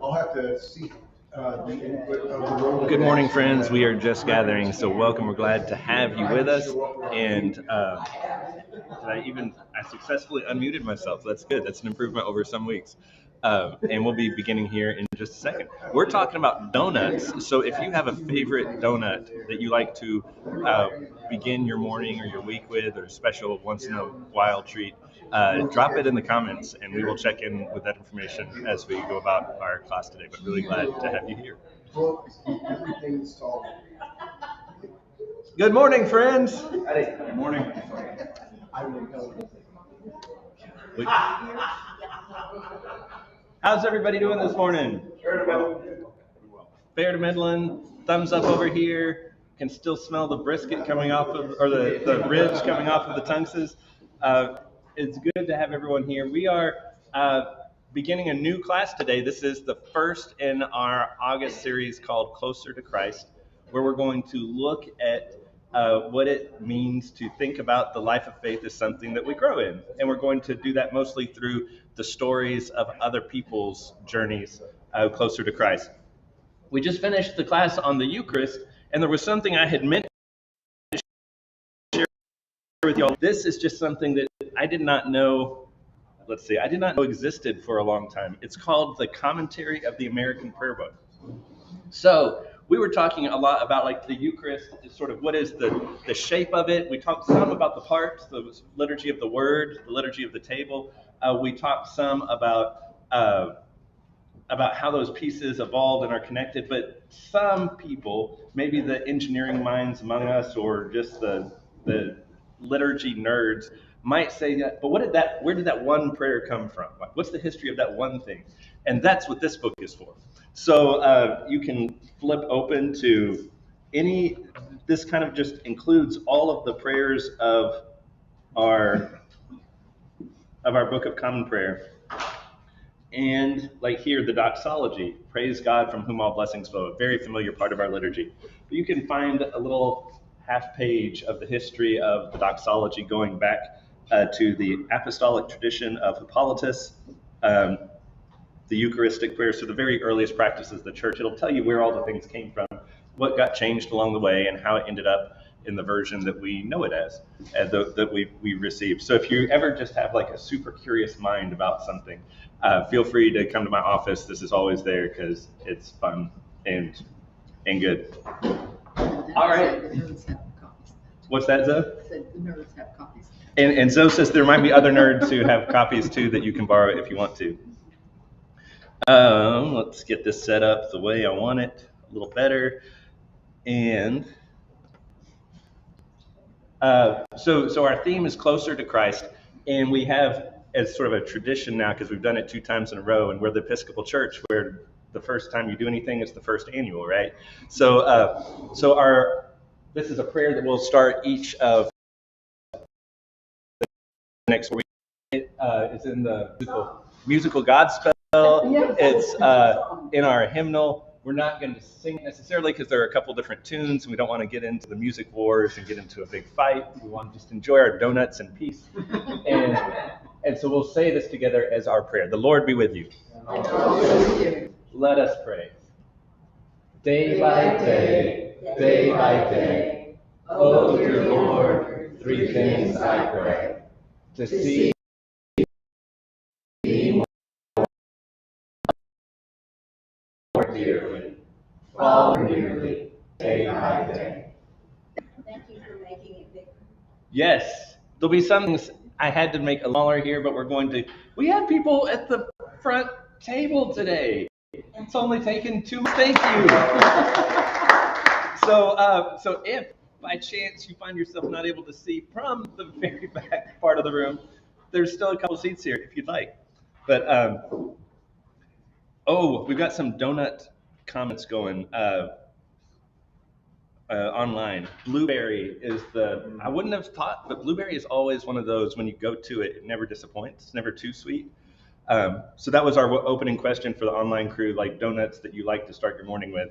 I'll have to see the input of the room. Good morning, friends. We are just gathering, so welcome. We're glad to have you with us. And I successfully unmuted myself. That's good. That's an improvement over some weeks. And we'll be beginning here in just a second. We're talking about donuts. So if you have a favorite donut that you like to begin your morning or your week with, or a special once in a while treat, drop it in the comments, and we will check in with that information as we go about our class today. But really glad to have you here. Good morning, friends. Good morning. How's everybody doing this morning? Fair to middling. Thumbs up over here. Can still smell the brisket coming off of, or the ribs coming off of the tongues. It's good to have everyone here. We are beginning a new class today. This is the first in our August series called Closer to Christ, where we're going to look at what it means to think about the life of faith as something that we grow in. And we're going to do that mostly through the stories of other people's journeys closer to Christ. We just finished the class on the Eucharist, and there was something I had meant to share with y'all. This is just something that I did not know existed for a long time. It's called the Commentary of the American Prayer Book. So we were talking a lot about like the Eucharist, sort of what is the shape of it. We talked some about the parts, the liturgy of the word, the liturgy of the table. We talked some about how those pieces evolved and are connected. But some people, maybe the engineering minds among us, or just the liturgy nerds, might say that, but where did that one prayer come from? Like, what's the history of that one thing? And that's what this book is for. So you can flip open to this kind of just includes all of the prayers of our Book of Common Prayer. And like here, the doxology, praise God from whom all blessings flow, a very familiar part of our liturgy. But you can find a little half page of the history of the doxology going back to the apostolic tradition of Hippolytus, the Eucharistic prayer, so the very earliest practices of the church. It'll tell you where all the things came from, what got changed along the way, and how it ended up in the version that we know it as, that we received. So if you ever just have like a super curious mind about something, feel free to come to my office. This is always there because it's fun and good. All right. What's that, Zoe? I said the nerds have copies. And Zoe says there might be other nerds who have copies too that you can borrow if you want to. Let's get this set up the way I want it, a little better. And so our theme is Closer to Christ, and we have as sort of a tradition now, because we've done it 2 times in a row, and we're the Episcopal Church, where the first time you do anything is the first annual, right? So this is a prayer that we'll start each of the next week. It's in the musical Godspell. It's in our hymnal. We're not going to sing it necessarily because there are a couple different tunes, and we don't want to get into the music wars and get into a big fight. We want to just enjoy our donuts in peace. And so we'll say this together as our prayer. The Lord be with you. Let us pray. Day by day, oh dear Lord, 3 things I pray. To see thee more dearly, follow nearly, day by day. Thank you for making it bigger. Yes, there'll be some things I had to make smaller here, but we have people at the front table today. It's only taken 2 minutes. Thank you. So if by chance you find yourself not able to see from the very back part of the room, there's still a couple seats here if you'd like. But we've got some donut comments going online. Blueberry is I wouldn't have thought, but blueberry is always one of those, when you go to it, it never disappoints. It's never too sweet. So that was our opening question for the online crew, like donuts that you like to start your morning with.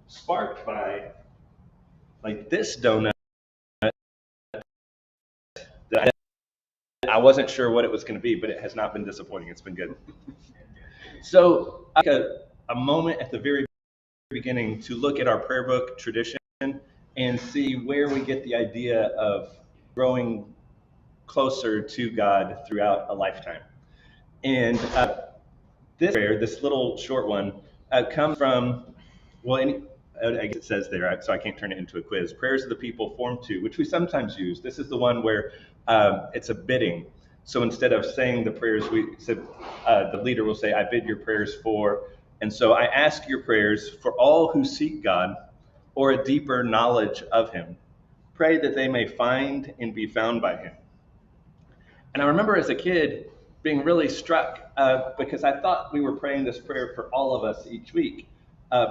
Sparked by like this donut that I wasn't sure what it was going to be, but it has not been disappointing. It's been good. So I took a moment at the very beginning to look at our prayer book tradition and see where we get the idea of growing closer to God throughout a lifetime. And this prayer, this little short one, comes from, well, I guess it says there, so I can't turn it into a quiz. Prayers of the People, Form 2, which we sometimes use. This is the one where it's a bidding. So instead of saying the prayers, the leader will say, I bid your prayers for. And so I ask your prayers for all who seek God or a deeper knowledge of him. Pray that they may find and be found by him. And I remember as a kid being really struck because I thought we were praying this prayer for all of us each week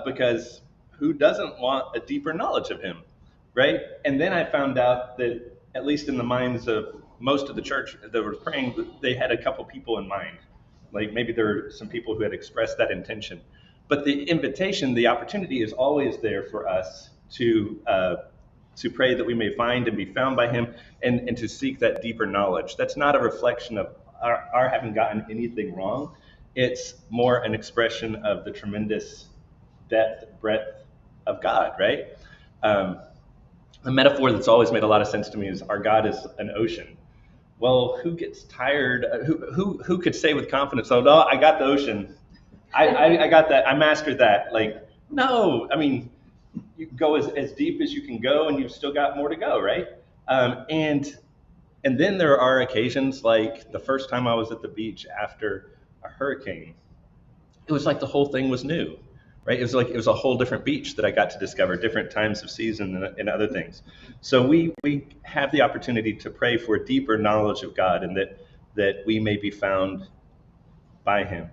because who doesn't want a deeper knowledge of him, right? And then I found out that, at least in the minds of most of the church that was praying, they had a couple people in mind. Like maybe there were some people who had expressed that intention. But the invitation, the opportunity is always there for us to pray that we may find and be found by him and to seek that deeper knowledge. That's not a reflection of our having gotten anything wrong. It's more an expression of the tremendous depth, breadth of God, right? A metaphor that's always made a lot of sense to me is our God is an ocean. Well, who gets tired? Who could say with confidence, oh, no, I got the ocean. I got that. I mastered that. Like, no, I mean, you go as deep as you can go and you've still got more to go, right? And then there are occasions like the first time I was at the beach after a hurricane. It was like the whole thing was new, right? It was a whole different beach that I got to discover, different times of season and other things. So we have the opportunity to pray for a deeper knowledge of God and that we may be found by him.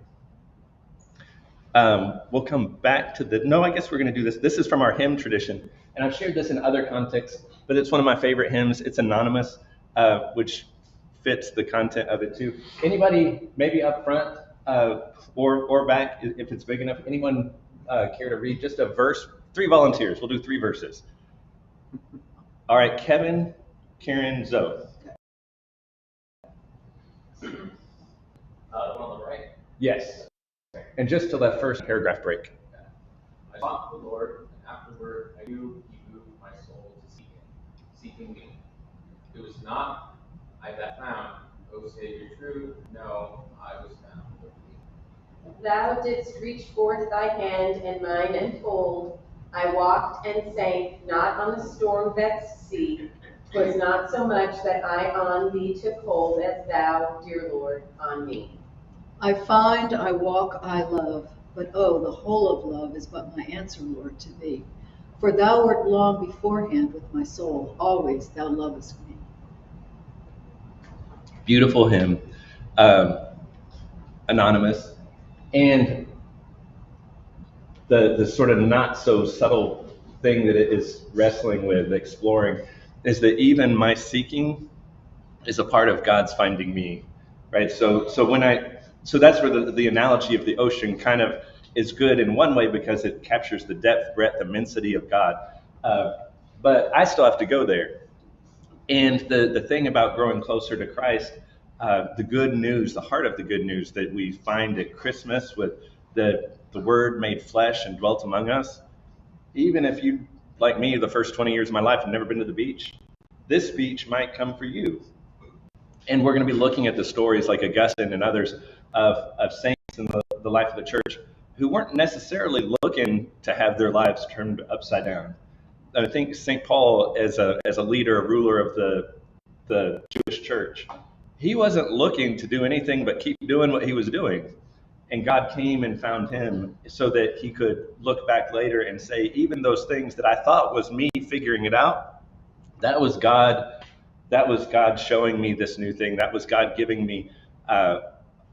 We'll come back to I guess we're going to do this. This is from our hymn tradition, and I've shared this in other contexts, but it's one of my favorite hymns. It's anonymous, which fits the content of it too. Anybody, maybe up front or back, if it's big enough, anyone care to read just a verse? 3 volunteers. We'll do 3 verses. All right, Kevin, Karen, Zoe. The one on the right. Yes. And just till that first paragraph break. I sought the Lord, and afterward I knew he moved my soul to seek him, seeking me. It was not I that found, O Savior true, no, I was found of thee. Thou didst reach forth thy hand, and mine enfold. I walked and sank, not on the storm-vexed sea. 'Twas not so much that I on thee took hold, as thou, dear Lord, on me. I find, I walk, I love, but oh, the whole of love is but my answer, Lord, to thee. For thou wert long beforehand with my soul, always thou lovest me. Beautiful hymn, anonymous, and the sort of not so subtle thing that it is wrestling with, exploring, is that even my seeking is a part of God's finding me, right? So that's where the analogy of the ocean kind of is good in one way because it captures the depth, breadth, immensity of God. But I still have to go there. And the thing about growing closer to Christ, the good news, the heart of the good news that we find at Christmas with the Word made flesh and dwelt among us, even if you, like me, the first 20 years of my life have never been to the beach, this beach might come for you. And we're going to be looking at the stories like Augustine and others of saints in the life of the church who weren't necessarily looking to have their lives turned upside down. I think St. Paul, as a leader, a ruler of the Jewish church, he wasn't looking to do anything but keep doing what he was doing. And God came and found him so that he could look back later and say, even those things that I thought was me figuring it out, that was God. That was God showing me this new thing. That was God giving me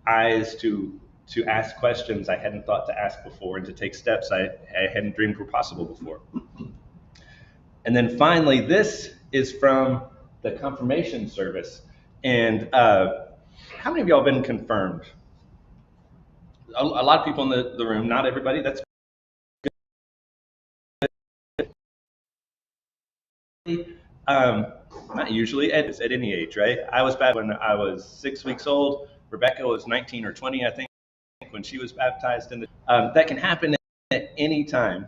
eyes to ask questions I hadn't thought to ask before and to take steps I hadn't dreamed were possible before. And then finally, this is from the confirmation service. And how many of y'all been confirmed? A lot of people in the room, not everybody. That's good. Not usually, at any age, right? I was bad when I was 6 weeks old. Rebecca was 19 or 20, I think, when she was baptized. That can happen at any time.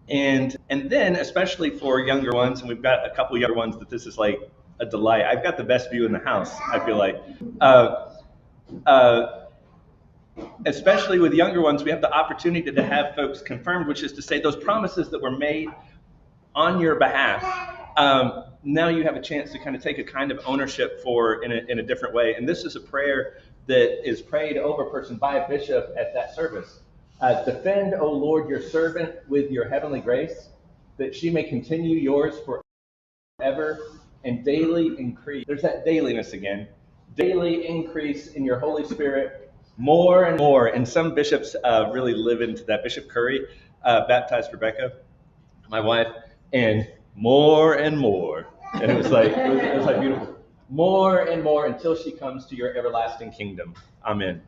And then, especially for younger ones, and we've got a couple younger ones that this is like a delight. I've got the best view in the house, I feel like. Especially with younger ones, we have the opportunity to have folks confirmed, which is to say those promises that were made on your behalf. Now you have a chance to kind of take a kind of ownership for in a different way. And this is a prayer that is prayed over a person by a bishop at that service. Defend, O Lord, your servant with your heavenly grace, that she may continue yours forever and daily increase. There's that dailiness again. Daily increase in your Holy Spirit, more and more. And some bishops really live into that. Bishop Curry baptized Rebecca, my wife, and more and more. And it was like beautiful. More and more until she comes to your everlasting kingdom. Amen.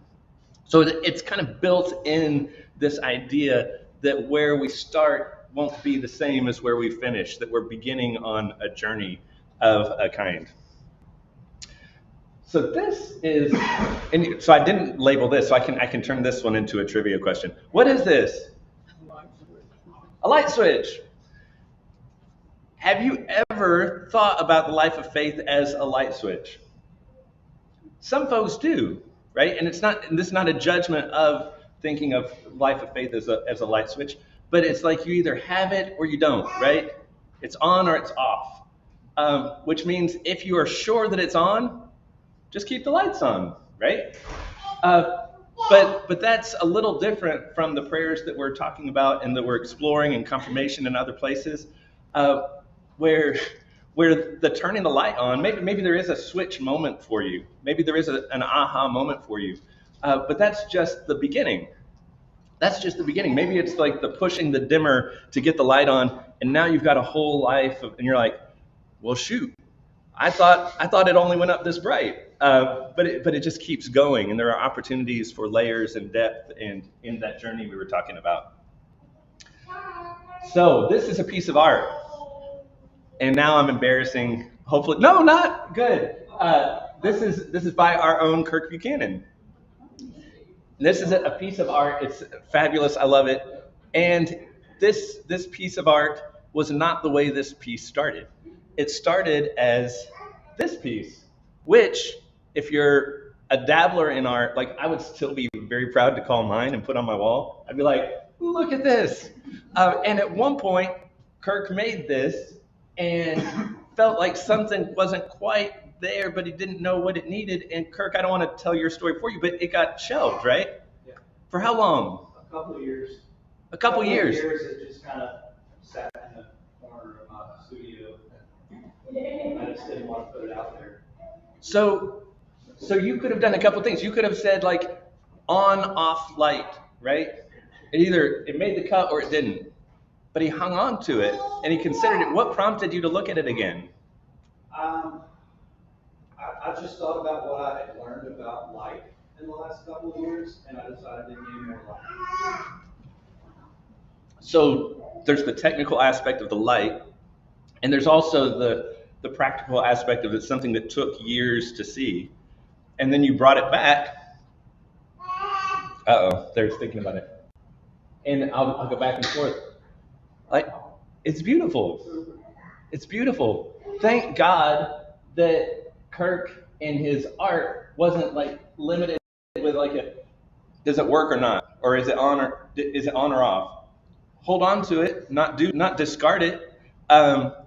So it's kind of built in this idea that where we start won't be the same as where we finish, that we're beginning on a journey of a kind. So this is, and so I didn't label this, so I can turn this one into a trivia question. What is this? A light switch. Have you ever thought about the life of faith as a light switch? Some folks do, right? And this is not a judgment of thinking of life of faith as a light switch, but it's like you either have it or you don't, right? It's on or it's off, which means if you are sure that it's on, just keep the lights on, right? But that's a little different from the prayers that we're talking about and that we're exploring in confirmation and other places, where the turning the light on, maybe there is a switch moment for you. Maybe there is an aha moment for you. But that's just the beginning. That's just the beginning. Maybe it's like the pushing the dimmer to get the light on, and now you've got a whole life, and you're like, well, shoot, I thought it only went up this bright. But it just keeps going, and there are opportunities for layers and depth and in that journey we were talking about. So this is a piece of art. And now I'm embarrassing, hopefully, no, not good. This is by our own Kirk Buchanan. This is a piece of art. It's fabulous. I love it. And this piece of art was not the way this piece started. It started as this piece, which, if you're a dabbler in art, like I would still be very proud to call mine and put on my wall. I'd be like, look at this. And at one point, Kirk made this and felt like something wasn't quite there, but he didn't know what it needed. And Kirk, I don't want to tell your story for you, but it got shelved, right? Yeah. For how long? A couple of years. A couple years. It just kind of sat in the corner of my studio. I just didn't want to put it out there. So you could have done a couple things. You could have said like on, off light, right? It made the cut or it didn't. But he hung on to it and he considered it. What prompted you to look at it again? I just thought about what I had learned about light in the last couple of years, and I decided to need more light. So there's the technical aspect of the light, and there's also the practical aspect of it, something that took years to see. And then you brought it back. They're thinking about it. And I'll go back and forth. Like, it's beautiful. It's beautiful. Thank God that Kirk in his art wasn't like limited with like does it work or not? Or is it on or off? Hold on to it, not discard it. But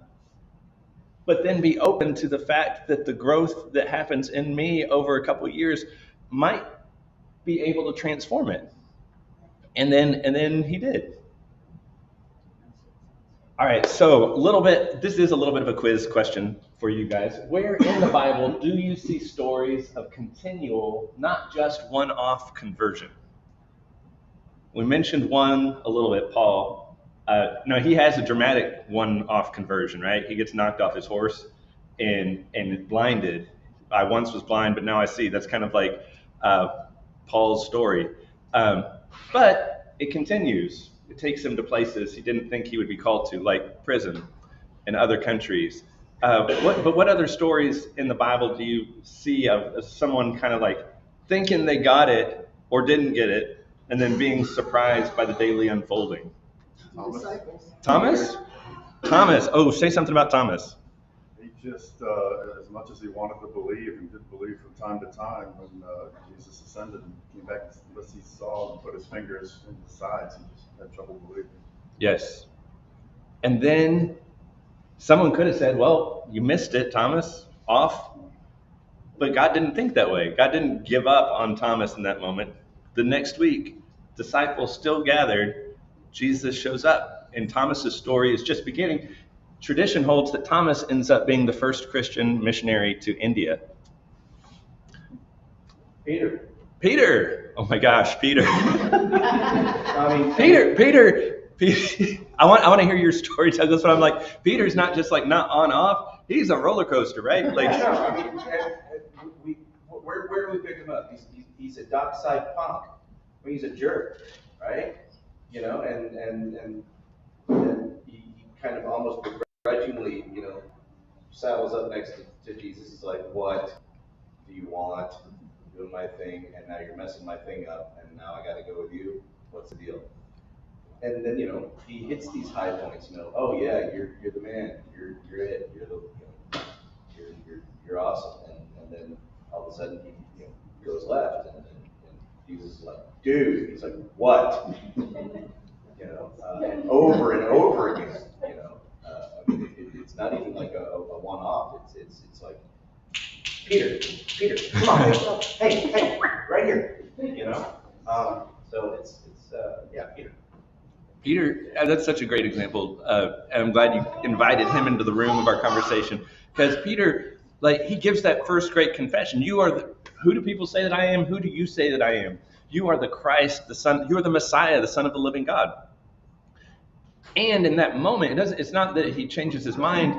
then be open to the fact that the growth that happens in me over a couple of years might be able to transform it. And then he did. All right, so this is a little bit of a quiz question for you guys. Where in the Bible do you see stories of continual, not just one-off conversion? We mentioned one a little bit, Paul. No, he has a dramatic one-off conversion, right? He gets knocked off his horse and blinded. I once was blind, but now I see. That's kind of like Paul's story. But it continues. It takes him to places he didn't think he would be called to, like prison and other countries. But what other stories in the Bible do you see of someone kind of like thinking they got it or didn't get it, and then being surprised by the daily unfolding. Disciples. Thomas? Thomas. Oh, say something about Thomas. He just, as much as he wanted to believe, and did believe from time to time, when Jesus ascended and came back, unless he saw and put his fingers in the sides, he just had trouble believing. Yes. And then someone could have said, well, you missed it, Thomas, off. But God didn't think that way. God didn't give up on Thomas in that moment. The next week, disciples still gathered. Jesus shows up, and Thomas's story is just beginning. Tradition holds that Thomas ends up being the first Christian missionary to India. Peter. Oh my gosh, Peter. Peter. I want to hear your story. That's what I'm like. Peter's not just like not on off. He's a roller coaster, right? Like, where do we pick him up? He's a dockside punk. I mean, he's a jerk, right? You know, and he kind of almost begrudgingly, you know, saddles up next to Jesus. He's like, "What do you want? I'm doing my thing, and now you're messing my thing up, and now I got to go with you. What's the deal?" And then, you know, he hits these high points. You know, oh yeah, you're the man. You're it. You're awesome. And then all of a sudden he goes left, and Jesus is like, dude. He's like, what? You know, and over again. You know, I mean, it's not even like a one-off. It's like, Peter, come on, hey, right here. You know, so it's Peter. Peter, that's such a great example. And I'm glad you invited him into the room of our conversation, because Peter, like, he gives that first great confession. Who do people say that I am? Who do you say that I am? You are the Christ, the Son. You are the Messiah, the Son of the living God. And in that moment, it's not that he changes his mind.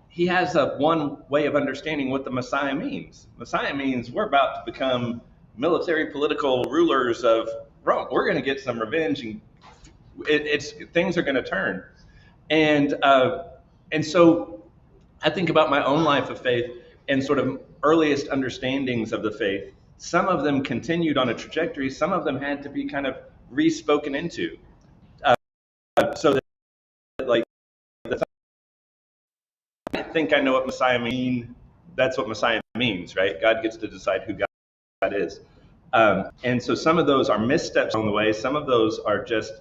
He has one way of understanding what the Messiah means. Messiah means we're about to become military, political rulers of Rome. We're going to get some revenge, and things are going to turn. And so I think about my own life of faith and sort of earliest understandings of the faith. Some of them continued on a trajectory. Some of them had to be kind of re-spoken into. So that, like, I think I know what Messiah means. That's what Messiah means, right? God gets to decide who God is. And so some of those are missteps on the way. Some of those are just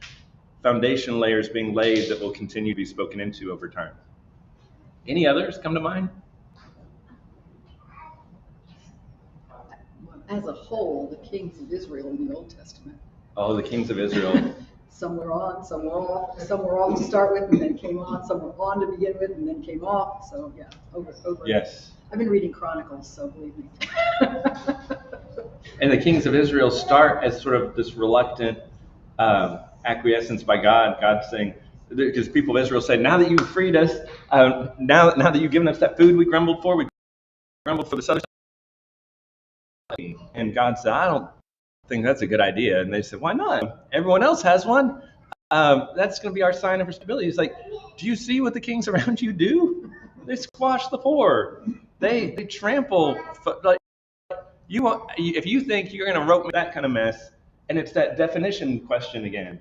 foundation layers being laid that will continue to be spoken into over time. Any others come to mind? As a whole, the kings of Israel in the Old Testament. Oh, the kings of Israel. Some were on, some were off. Some were off to start with and then came on. Some were on to begin with and then came off. So yeah, over. Yes. I've been reading Chronicles, so believe me. And the kings of Israel start as sort of this reluctant acquiescence by God. God saying, because people of Israel say, now that you've freed us, now that you've given us that food we grumbled for the southern. And God said, I don't think that's a good idea. And they said, why not? Everyone else has one. That's going to be our sign of stability. He's like, do you see what the kings around you do? They squash the poor. They trample. Like, if you think you're going to rope me that kind of mess, and it's that definition question again.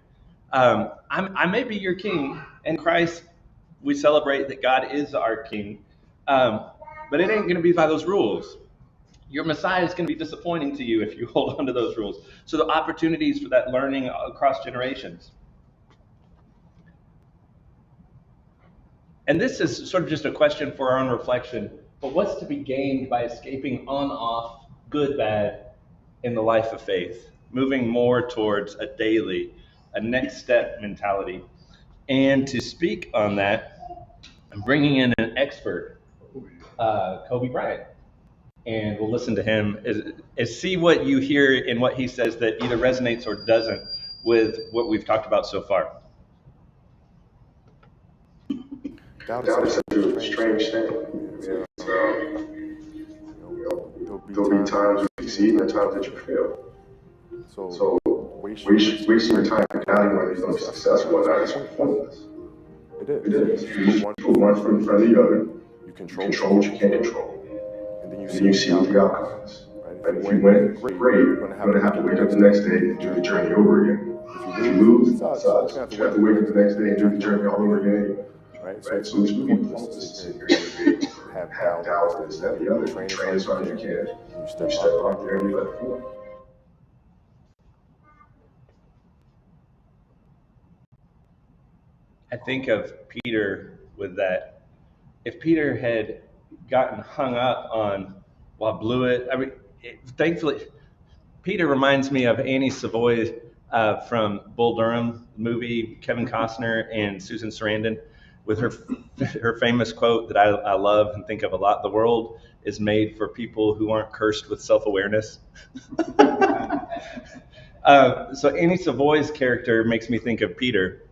I may be your king. In Christ, we celebrate that God is our king. But it ain't going to be by those rules. Your Messiah is going to be disappointing to you if you hold on to those rules. So the opportunities for that learning across generations. And this is sort of just a question for our own reflection. But what's to be gained by escaping on-off, good, bad in the life of faith? Moving more towards a next step mentality. And to speak on that, I'm bringing in an expert, Kobe Bryant. And we'll listen to him is see what you hear in what he says that either resonates or doesn't with what we've talked about so far. Doubt is such a strange thing. There'll be times you succeed and times that you fail. So wasting your time doubting whether you're going to be successful or not is pointless. It is. You put one foot in front of the other. You control what you can't control. And then you see what the outcome is. Right? If you win, great. You're going to have to wake up the next day and do the journey over again. If you lose, it sucks. You have to wake up the next day and do the journey all over again anyway. Right? So it's really pointless to sit here and debate, have doubt, this, that, the other. Train as hard as you can. You step out there and you let it flow. I think of Peter with that. If Peter had gotten hung up on, well, blew it. I mean, thankfully, Peter reminds me of Annie Savoy from Bull Durham movie, Kevin Costner and Susan Sarandon, with her famous quote that I love and think of a lot: "The world is made for people who aren't cursed with self-awareness." So Annie Savoy's character makes me think of Peter,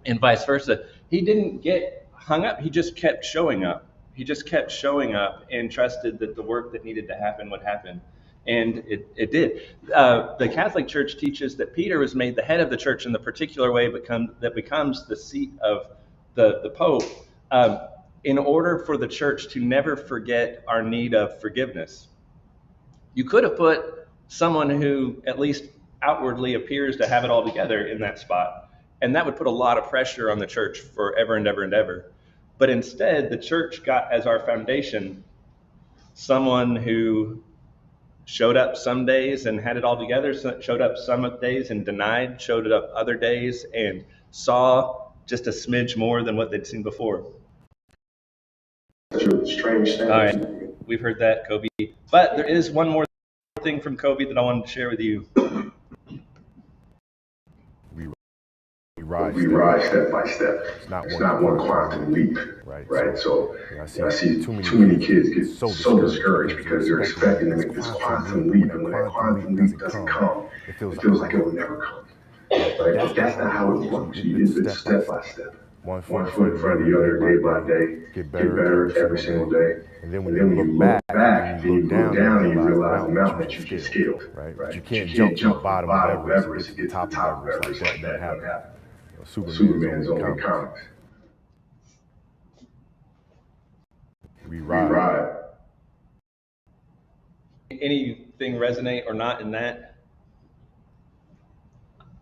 and vice versa. He didn't get hung up. He just kept showing up. He just kept showing up and trusted that the work that needed to happen would happen. And it did. The Catholic Church teaches that Peter was made the head of the church in the particular way that becomes the seat of the Pope, in order for the church to never forget our need of forgiveness. You could have put someone who at least outwardly appears to have it all together in that spot, and that would put a lot of pressure on the church forever and ever and ever. But instead, the church got as our foundation someone who showed up some days and had it all together, showed up some days and denied, showed up other days and saw just a smidge more than what they'd seen before. Strange thing. All right, we've heard that, Kobe. But there is one more thing from Kobe that I wanted to share with you. We rise step by step. It's not one quantum leap, right? So I see too many kids get so discouraged because they're expecting to make this quantum leap, and when that quantum leap doesn't come, it feels like it will never come. Right? But that's not how it works. You do it step by step. One foot in front of the other, day by day, get better every single day. And then when you look back, and you look down and you realize the mountain that you just scaled, right? You can't jump to the bottom of Everest to get to the top of Everest like that. Never happen. Superman's only comics. We ride. Anything resonate or not in that?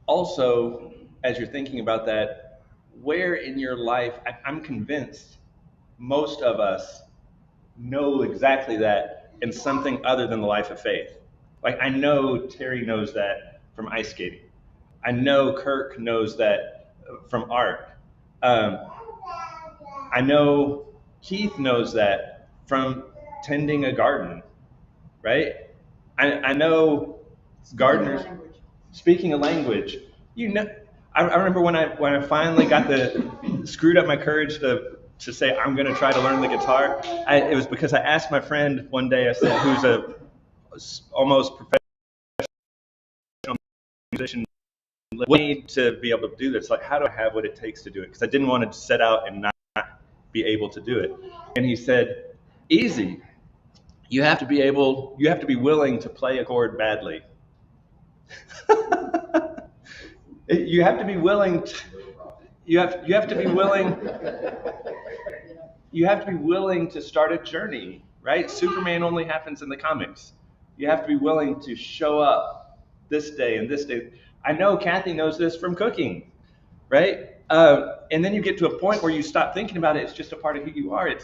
Also, as you're thinking about that, where in your life, I'm convinced most of us know exactly that in something other than the life of faith. Like, I know Terry knows that from ice skating. I know Kirk knows that from art. I know Keith knows that from tending a garden, right? I know gardeners speaking a language. You know, I remember when I finally got screwed up my courage to say I'm going to try to learn the guitar. It was because I asked my friend one day. I said, who's a almost professional musician, what I need to be able to do this? Like, how do I have what it takes to do it? Because I didn't want to set out and not be able to do it. And he said, easy. You have to be willing to play a chord badly. You have to be willing to, you have to be willing to start a journey, right? Superman only happens in the comics. You have to be willing to show up this day and this day. I know Kathy knows this from cooking, right? And then you get to a point where you stop thinking about it. It's just a part of who you are.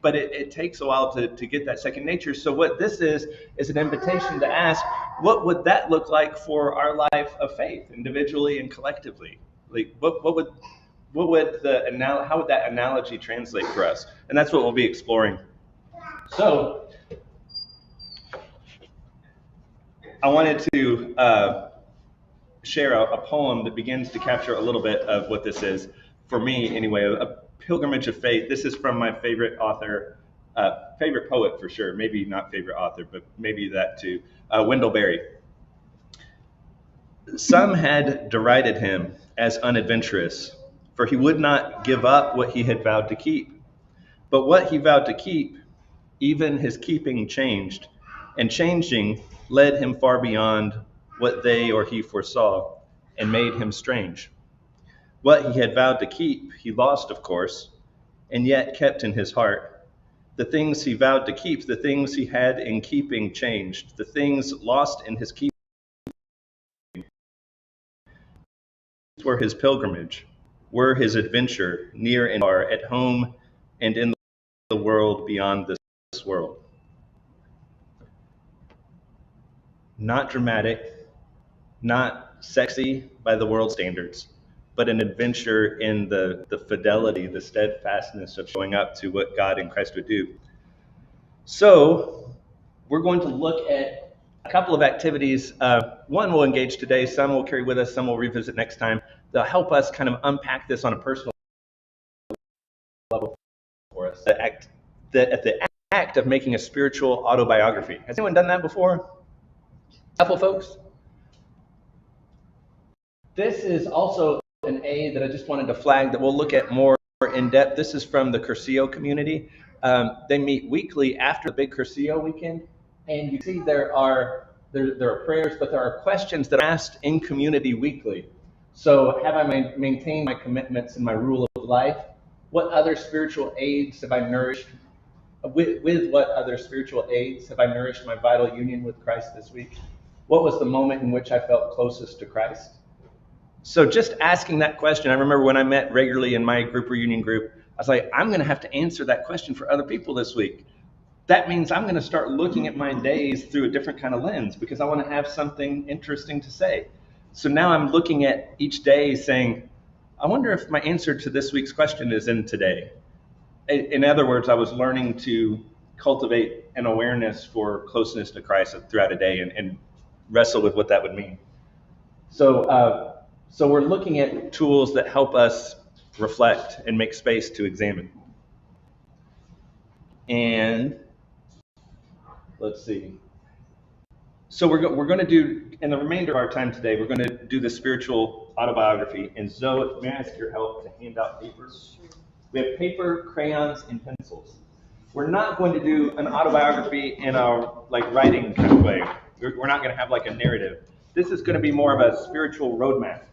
But it takes a while to get that second nature. So what this is an invitation to ask, what would that look like for our life of faith, individually and collectively? Like, how would that analogy translate for us? And that's what we'll be exploring. So I wanted to share a poem that begins to capture a little bit of what this is, for me anyway, a pilgrimage of faith. This is from my favorite author, favorite poet for sure, maybe not favorite author, but maybe that too, Wendell Berry. Some had derided him as unadventurous, for he would not give up what he had vowed to keep. But what he vowed to keep, even his keeping changed, and changing led him far beyond what they or he foresaw, and made him strange. What he had vowed to keep, he lost, of course, and yet kept in his heart, The things he vowed to keep, the things he had in keeping changed, the things lost in his keeping were his pilgrimage, were his adventure, near and far, at home and in the world beyond this world. Not dramatic, not sexy by the world standards, but an adventure in the fidelity, the steadfastness of showing up to what God in Christ would do. So we're going to look at a couple of activities. One we'll engage today, some we'll carry with us, some we'll revisit next time. They'll help us kind of unpack this on a personal level for us. The act of making a spiritual autobiography. Has anyone done that before? A couple folks? This is also an A that I just wanted to flag that we'll look at more in depth. This is from the Curcio community. They meet weekly after the big Curcio weekend, and you see there are prayers, but there are questions that are asked in community weekly. So have I maintained my commitments and my rule of life? What other spiritual aids have I nourished? With what other spiritual aids have I nourished my vital union with Christ this week? What was the moment in which I felt closest to Christ? So just asking that question, I remember when I met regularly in my group reunion group, I was like, I'm going to have to answer that question for other people this week. That means I'm going to start looking at my days through a different kind of lens because I want to have something interesting to say. So now I'm looking at each day saying, I wonder if my answer to this week's question is in today. In other words, I was learning to cultivate an awareness for closeness to Christ throughout a day and wrestle with what that would mean. So we're looking at tools that help us reflect and make space to examine. And let's see. So we're going to do, in the remainder of our time today, we're going to do the spiritual autobiography. And Zoe, may I ask your help to hand out papers? We have paper, crayons, and pencils. We're not going to do an autobiography in a writing kind of way. We're not going to have like a narrative. This is going to be more of a spiritual roadmap.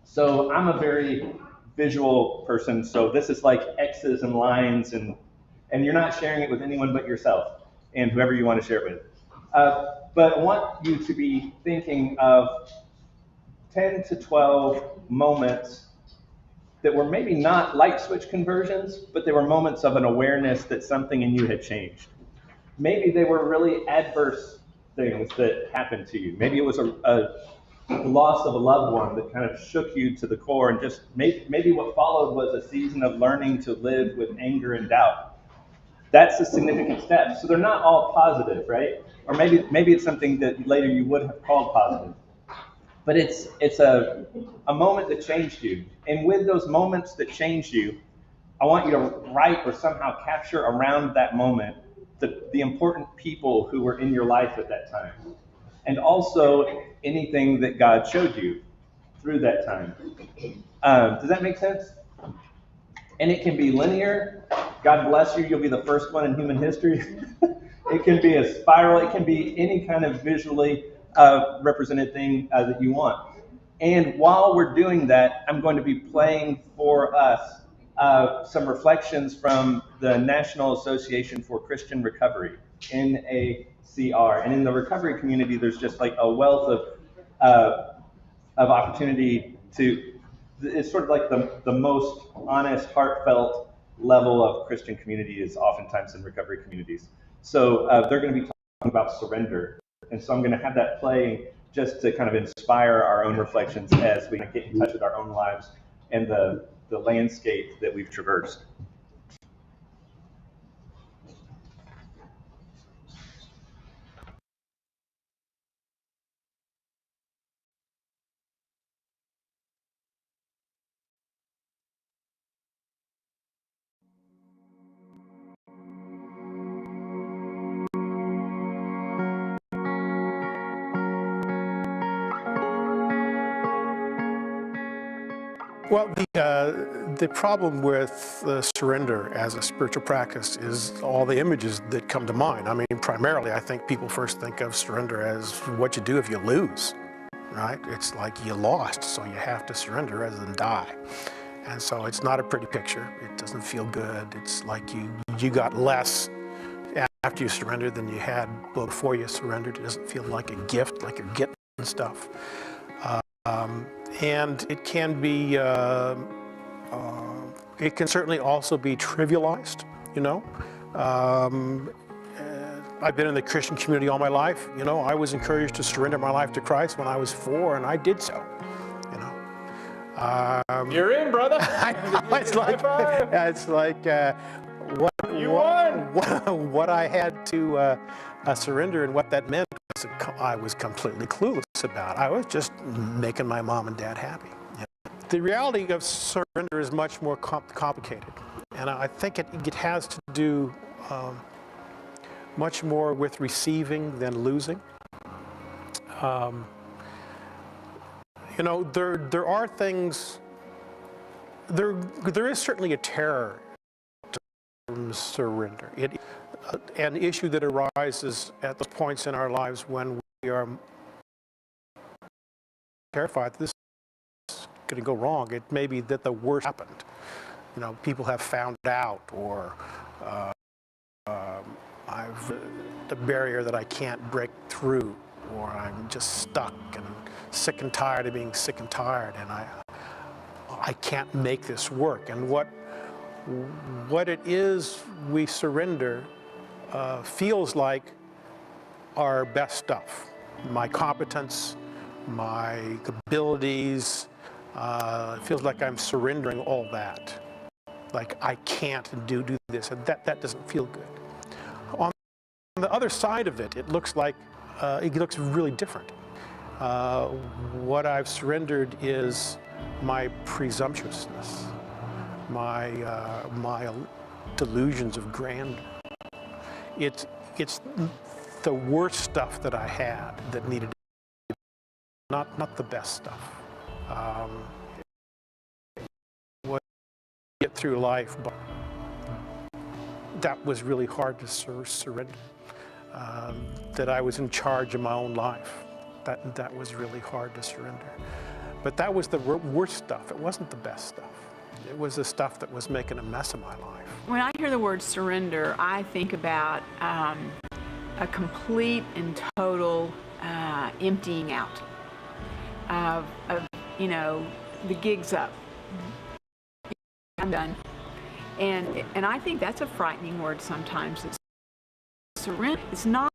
So I'm a very visual person, so this is like X's and lines, and you're not sharing it with anyone but yourself and whoever you want to share it with. But I want you to be thinking of 10 to 12 moments that were maybe not light switch conversions, but they were moments of an awareness that something in you had changed. Maybe they were really adverse things that happened to you. Maybe it was a loss of a loved one that kind of shook you to the core, and just maybe what followed was a season of learning to live with anger and doubt. That's a significant step. So they're not all positive, right? Or maybe it's something that later you would have called positive. But it's a moment that changed you. And with those moments that changed you, I want you to write or somehow capture around that moment the important people who were in your life at that time. And also anything that God showed you through that time. Does that make sense? And it can be linear. God bless you, you'll be the first one in human history. It can be a spiral. It can be any kind of visually represented thing that you want. And while we're doing that, I'm going to be playing for us some reflections from the National Association for Christian Recovery, NACR. And in the recovery community, there's just like a wealth of opportunity to, it's sort of like the most honest, heartfelt level of Christian community is oftentimes in recovery communities. So they're going to be talking about surrender. And so I'm going to have that playing just to kind of inspire our own reflections as we get in touch with our own lives and the landscape that we've traversed. Well, the problem with surrender as a spiritual practice is all the images that come to mind. I mean, primarily, I think people first think of surrender as what you do if you lose, right? It's like you lost, so you have to surrender rather than die. And so it's not a pretty picture. It doesn't feel good. It's like you got less after you surrendered than you had before you surrendered. It doesn't feel like a gift, like you're getting stuff. And it can be, it can certainly also be trivialized, you know. I've been in the Christian community all my life. You know, I was encouraged to surrender my life to Christ when I was 4, and I did so. You know, You're in, brother. it's like what I had to surrender and what that meant was I was completely clueless about. I was just making my mom and dad happy. You know? The reality of surrender is much more complicated, and I think it has to do much more with receiving than losing. You know, there are things, there is certainly a terror to surrender. An issue that arises at the points in our lives when we are terrified that this is going to go wrong. It may be that the worst happened. You know, people have found out, or the barrier that I can't break through, or I'm just stuck and sick and tired of being sick and tired, and I can't make this work. And what it is we surrender feels like our best stuff. My competence, my abilities, it feels like I'm surrendering all that. Like I can't do this, and that doesn't feel good. On the other side of it, it looks like, it looks really different. What I've surrendered is my presumptuousness, my delusions of grandeur. It's the worst stuff that I had that needed, not the best stuff. What get through life, but that was really hard to surrender. That I was in charge of my own life. That was really hard to surrender. But that was the worst stuff. It wasn't the best stuff. It was the stuff that was making a mess of my life. When I hear the word surrender, I think about a complete and total emptying out of, you know, the gig's up. I'm done. And I think that's a frightening word sometimes. It's surrender. It's not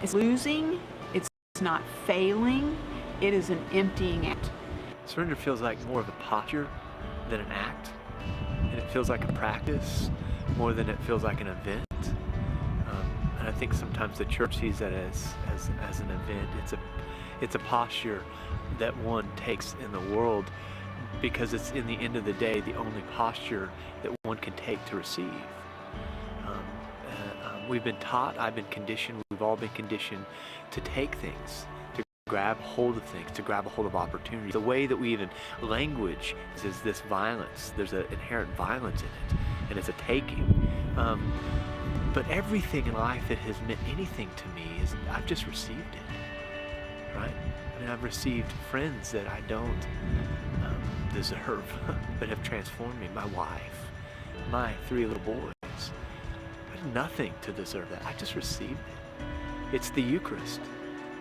it's losing. It's not failing. It is an emptying out. Surrender feels like more of a posture than an act, and it feels like a practice more than it feels like an event. And I think sometimes the church sees that as an event. It's a posture that one takes in the world because it's, in the end of the day, the only posture that one can take to receive. We've been taught, I've been conditioned, we've all been conditioned to take things, to grab hold of things, to grab a hold of opportunities. The way that we even language is this violence. There's an inherent violence in it, and it's a taking. But everything in life that has meant anything to me is I've just received it, right? I mean, I've received friends that I don't deserve, but have transformed me. My wife, my 3 little boys. I did nothing to deserve that. I just received it. It's the Eucharist.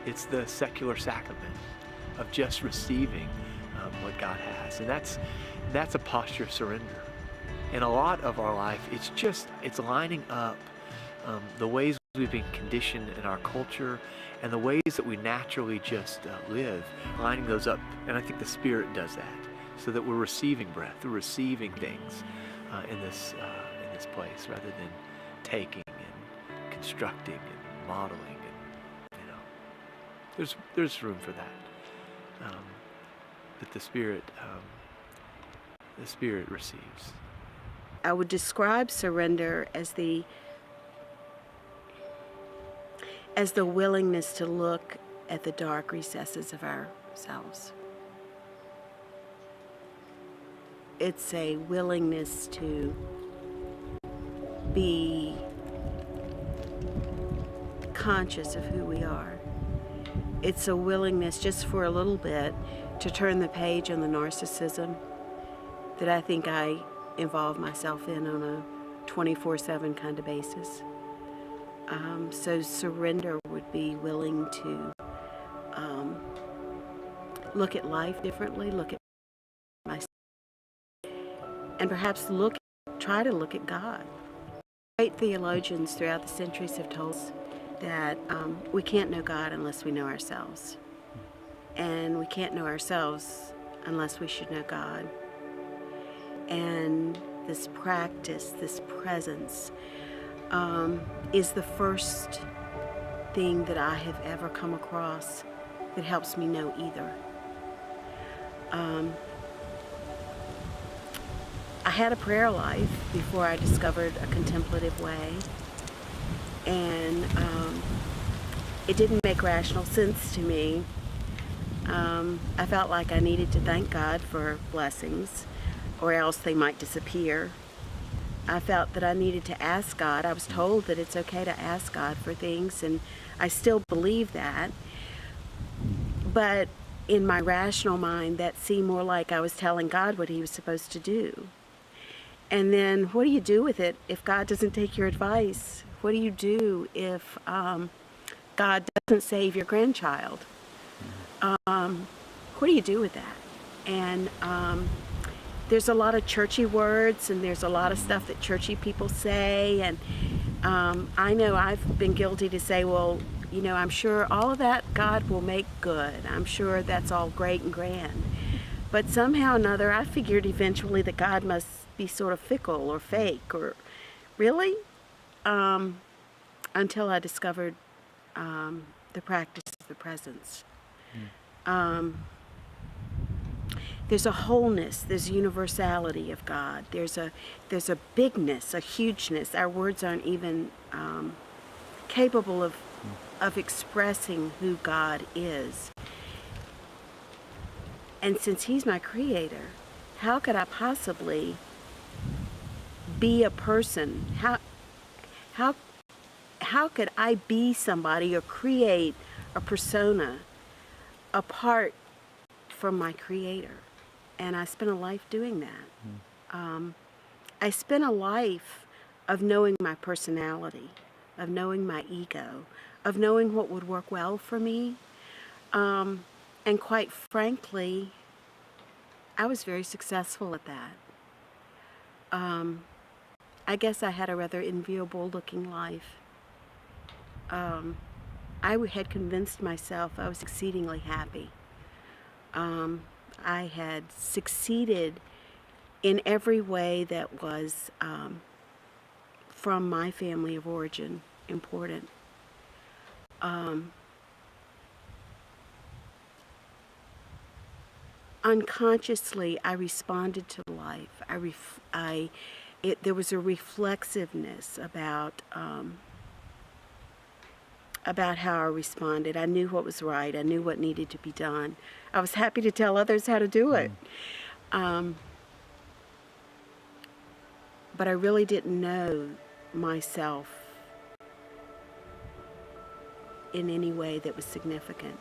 It's the secular sacrament of just receiving what God has. And that's a posture of surrender. In a lot of our life, it's lining up the ways we've been conditioned in our culture and the ways that we naturally just live, lining those up. And I think the Spirit does that, so that we're receiving breath, we're receiving things in this place, rather than taking and constructing and modeling. And, you know, there's room for that. But the Spirit receives. I would describe surrender as the willingness to look at the dark recesses of ourselves. It's a willingness to be conscious of who we are. It's a willingness just for a little bit to turn the page on the narcissism that I think I involve myself in on a 24/7 kind of basis. So surrender would be willing to look at life differently, look at myself, and perhaps try to look at God. Great theologians throughout the centuries have told us that we can't know God unless we know ourselves. And we can't know ourselves unless we should know God. And this practice, this presence, is the first thing that I have ever come across that helps me know either. I had a prayer life before I discovered a contemplative way, and it didn't make rational sense to me. I felt like I needed to thank God for blessings, or else they might disappear. I felt that I needed to ask God. I was told that it's okay to ask God for things, and I still believe that. But in my rational mind, that seemed more like I was telling God what he was supposed to do. And then what do you do with it if God doesn't take your advice? What do you do if God doesn't save your grandchild? What do you do with that? And there's a lot of churchy words, and there's a lot of stuff that churchy people say, and I know I've been guilty to say, well, you know, I'm sure all of that God will make good. I'm sure that's all great and grand. But somehow or another, I figured eventually that God must be sort of fickle or fake, or really, until I discovered the practice of the presence. There's a wholeness, there's a universality of God. There's a bigness, a hugeness. Our words aren't even capable of expressing who God is. And since he's my creator, how could I possibly be a person? How could I be somebody or create a persona apart from my creator? And I spent a life doing that. I spent a life of knowing my personality, of knowing my ego, of knowing what would work well for me. And quite frankly, I was very successful at that. I guess I had a rather enviable looking life. I had convinced myself I was exceedingly happy. I had succeeded in every way that was, from my family of origin, important. Unconsciously, I responded to life. There was a reflexiveness about how I responded. I knew what was right. I knew what needed to be done. I was happy to tell others how to do it. But I really didn't know myself in any way that was significant.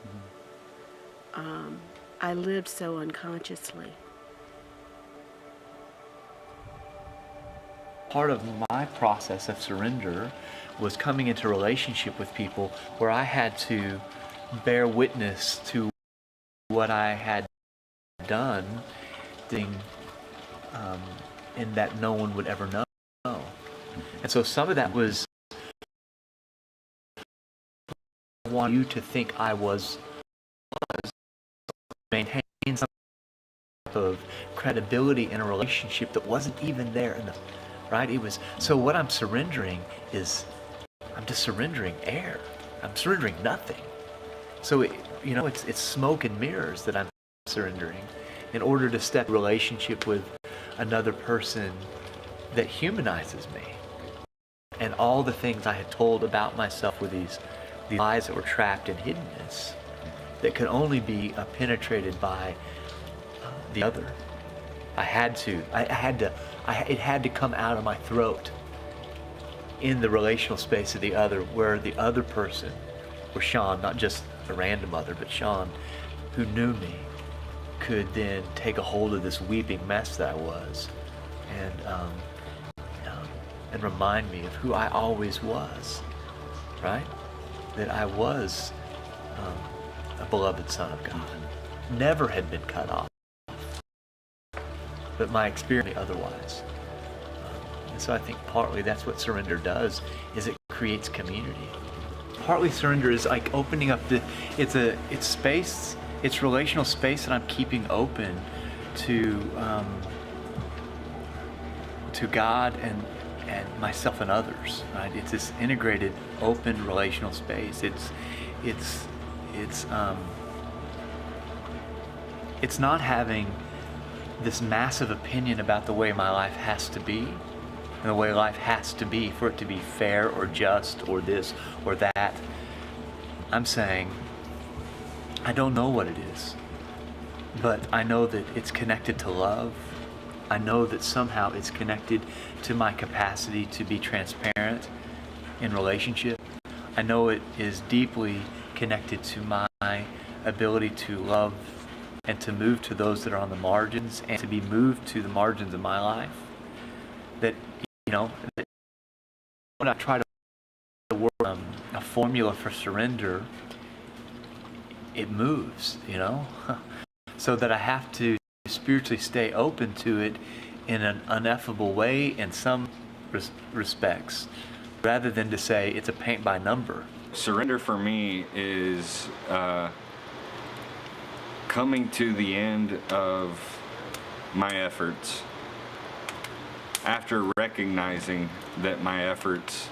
I lived so unconsciously. Part of my process of surrender was coming into relationship with people where I had to bear witness to what I had done, in that no one would ever know. And so some of that was, I want you to think I was maintain some type of credibility in a relationship that wasn't even there right? It was, so what I'm surrendering is, I'm just surrendering air. I'm surrendering nothing. So, it's smoke and mirrors that I'm surrendering in order to step in relationship with another person that humanizes me. And all the things I had told about myself were these lies that were trapped in hiddenness that could only be penetrated by the other. It had to come out of my throat in the relational space of the other, where the other person, or Sean, not just a random other, but Sean, who knew me, could then take a hold of this weeping mess that I was, and remind me of who I always was, right? That I was a beloved son of God, never had been cut off, but my experience otherwise. And so I think partly that's what surrender does, is it creates community. Partly surrender is like opening up it's space, it's relational space that I'm keeping open to God and myself and others, right? It's this integrated, open relational space. It's not having this massive opinion about the way my life has to be, and the way life has to be for it to be fair or just or this or that. I'm saying, I don't know what it is, but I know that it's connected to love. I know that somehow it's connected to my capacity to be transparent in relationship. I know it is deeply connected to my ability to love and to move to those that are on the margins and to be moved to the margins of my life. That, that when I try to work a formula for surrender, it moves, so that I have to spiritually stay open to it in an ineffable way in some respects, rather than to say it's a paint by number. Surrender for me is coming to the end of my efforts after recognizing that my efforts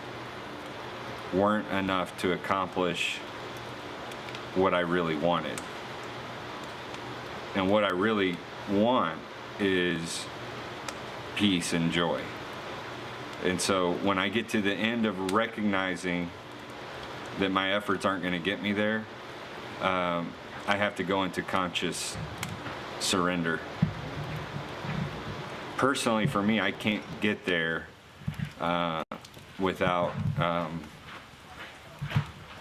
weren't enough to accomplish what I really wanted. And what I really want is peace and joy. And so when I get to the end of recognizing that my efforts aren't going to get me there, I have to go into conscious surrender. Personally, for me, I can't get there without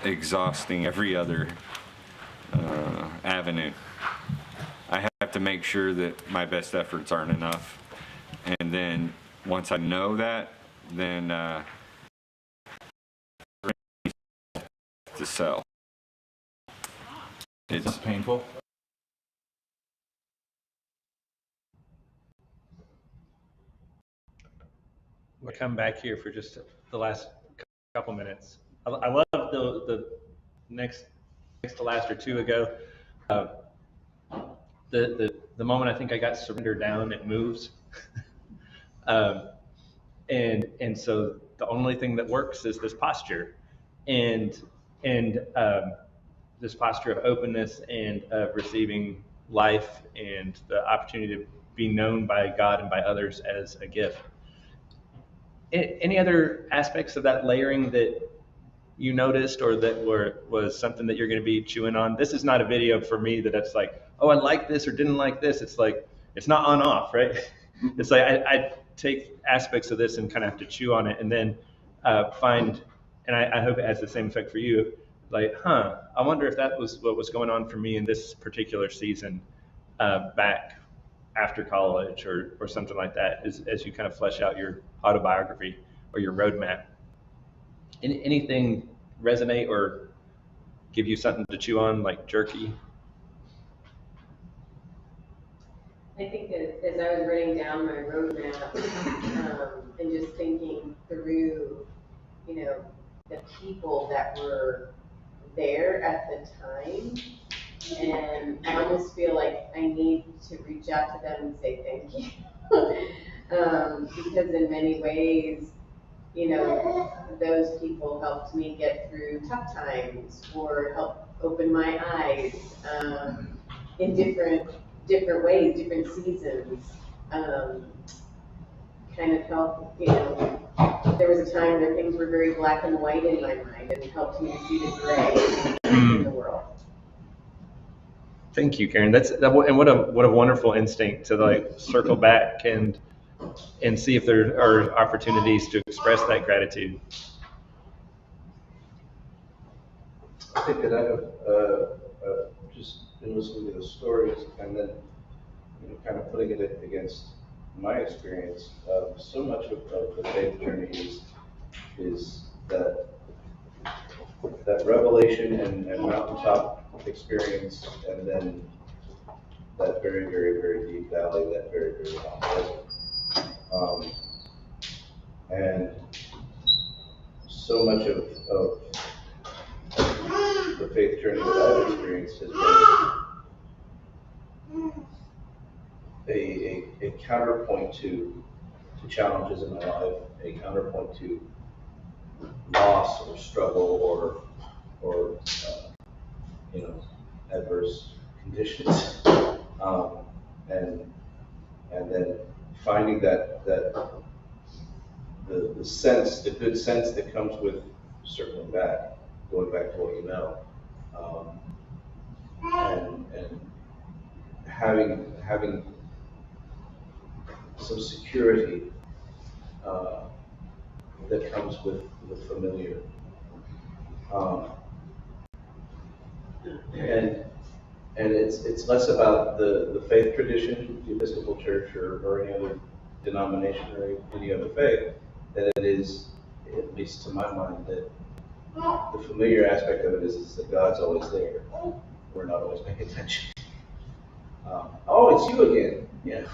exhausting every other avenue. I have to make sure that my best efforts aren't enough. And then once I know that, then to sell. It's painful. We'll come back here for just the last couple minutes. I love the next to last or two ago. The moment I think I got surrender down, it moves. And so the only thing that works is this posture, and this posture of openness and of receiving life and the opportunity to be known by God and by others as a gift. Any other aspects of that layering that you noticed, or that was something that you're going to be chewing on? This is not a video for me that it's like, oh, I like this or didn't like this. It's like, it's not on off, right? It's like I take aspects of this and kind of have to chew on it, and then find, and I hope it has the same effect for you, like, I wonder if that was what was going on for me in this particular season back after college or something like that, as you kind of flesh out your autobiography or your roadmap. Anything resonate or give you something to chew on, like jerky? I think that as I was writing down my roadmap and just thinking through, the people that were there at the time, and I almost feel like I need to reach out to them and say thank you. Because in many ways, those people helped me get through tough times or helped open my eyes in different ways, different seasons. Kind of helped, there was a time where things were very black and white in my mind, and it helped me to see the gray in the world. Thank you, Karen. And what a wonderful instinct to like circle back and see if there are opportunities to express that gratitude. I think that I have just been listening to the stories and then, kind of putting it against my experience. So much of the faith journey is that revelation and mountaintop experience, and then that very, very, very deep valley, that very, very long desert. And so much of the faith journey that I've experienced has been a counterpoint to challenges in my life, a counterpoint to loss or struggle or adverse conditions, and then finding that the sense, the good sense that comes with circling back, going back to what you know, and having some security that comes with the familiar, and it's less about the faith tradition, the Episcopal Church or any other denomination or any other faith, than it is, at least to my mind, that the familiar aspect of it is that God's always there. We're not always paying attention. Oh, it's you again. Yeah.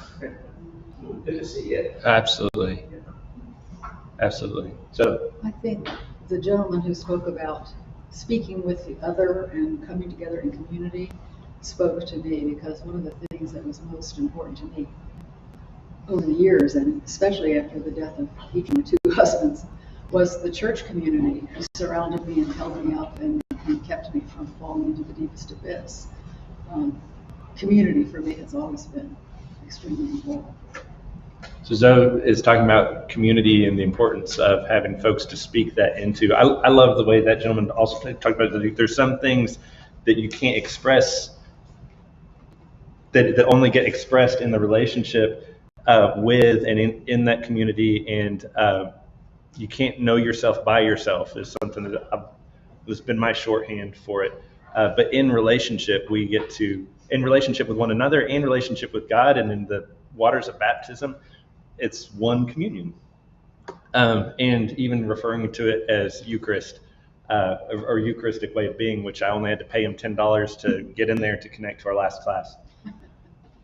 Good to see you. Absolutely. Absolutely. So I think the gentleman who spoke about speaking with the other and coming together in community spoke to me, because one of the things that was most important to me over the years, and especially after the death of each of my two husbands, was the church community who surrounded me and held me up and kept me from falling into the deepest abyss. Community for me has always been extremely important. So Zoe is talking about community and the importance of having folks to speak that into. I love the way that gentleman also talked about that there's some things that you can't express, that only get expressed in the relationship with and in that community, and you can't know yourself by yourself is something that has been my shorthand for it. But in relationship, we get to, in relationship with one another, in relationship with God, and in the waters of baptism, it's one communion. And even referring to it as Eucharist, or Eucharistic way of being, which I only had to pay him $10 to get in there to connect to our last class.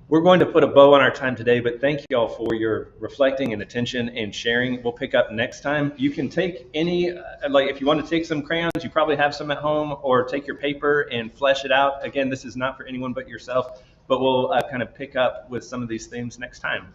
We're going to put a bow on our time today, but thank you all for your reflecting and attention and sharing. We'll pick up next time. You can take any, if you want to take some crayons, you probably have some at home, or take your paper and flesh it out. Again, this is not for anyone but yourself, but we'll kind of pick up with some of these themes next time.